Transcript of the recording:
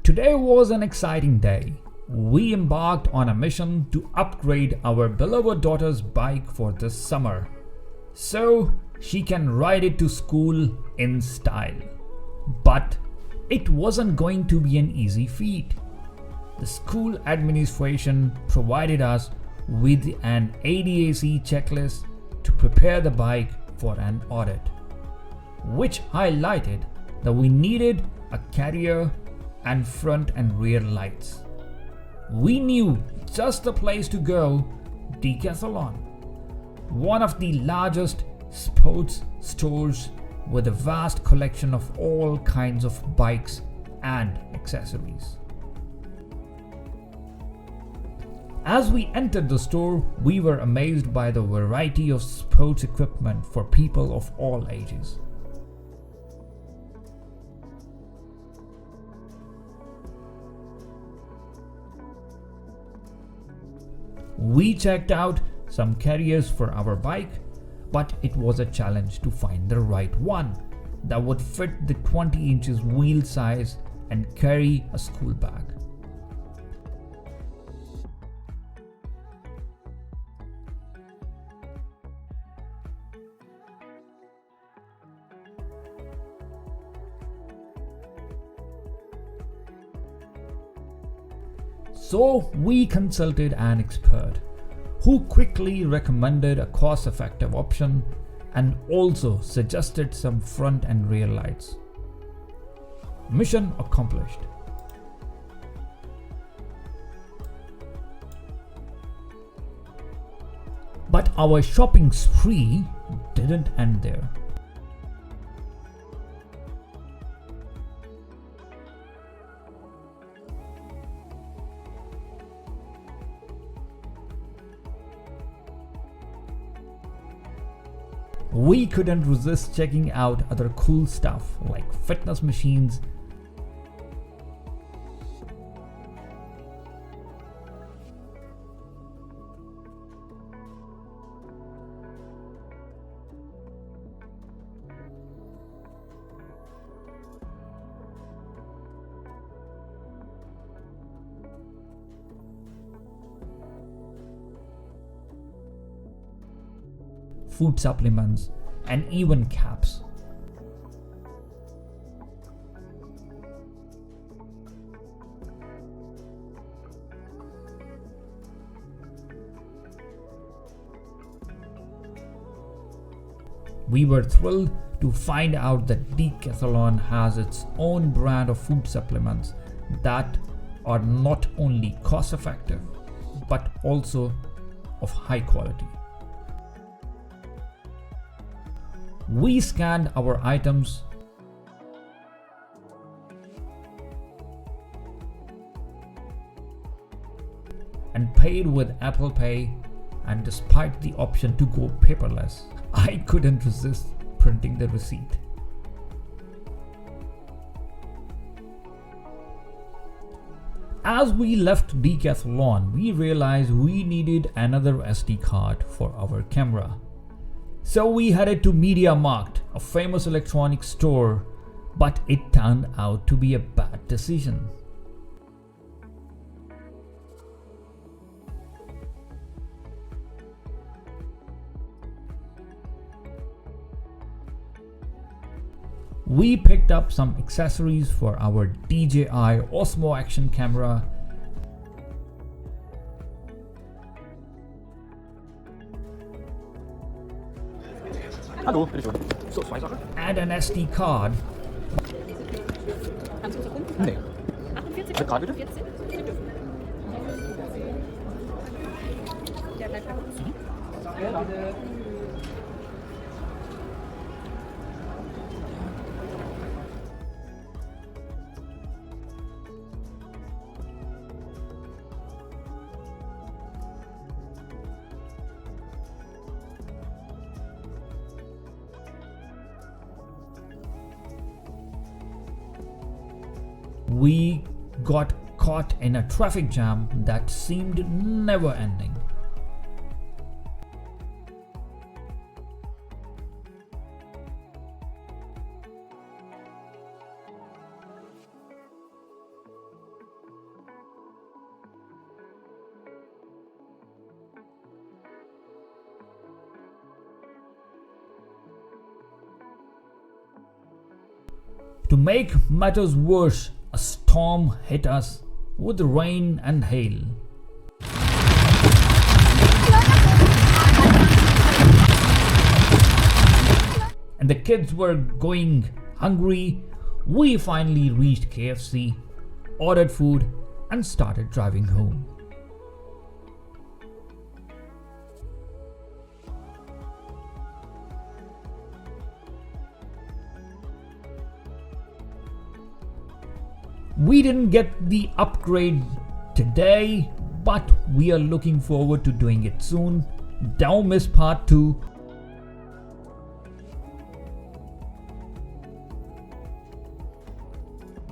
Today was an exciting day. We embarked on a mission to upgrade our beloved daughter's bike for this summer, so she can ride it to school in style. But it wasn't going to be an easy feat. The school administration provided us with an ADAC checklist to prepare the bike for an audit, which highlighted that we needed a carrier and front and rear lights. We knew just the place to go: Decathlon, one of the largest sports stores with a vast collection of all kinds of bikes and accessories. As we entered the store, we were amazed by the variety of sports equipment for people of all ages. We checked out some carriers for our bike, but it was a challenge to find the right one that would fit the 20 inches wheel size and carry a school bag. So we consulted an expert who quickly recommended a cost-effective option and also suggested some front and rear lights. Mission accomplished. But our shopping spree didn't end there. We couldn't resist checking out other cool stuff like fitness machines, food supplements, and even caps. We were thrilled to find out that Decathlon has its own brand of food supplements that are not only cost effective but also of high quality. We scanned our items and paid with Apple Pay, and despite the option to go paperless, I couldn't resist printing the receipt. As we left Decathlon, we realized we needed another SD card for our camera. So we headed to Media Markt, a famous electronics store, but it turned out to be a bad decision. We picked up some accessories for our DJI Osmo Action camera Hallo, bitteschön. So, 2 Sachen? and an SD card. Nee. Mit Karte bitte? We got caught in a traffic jam that seemed never ending. To make matters worse, a storm hit us with rain and hail. And the kids were going hungry. We finally reached KFC, ordered food, and started driving home. We didn't get the upgrade today, but we are looking forward to doing it soon. Don't miss part 2.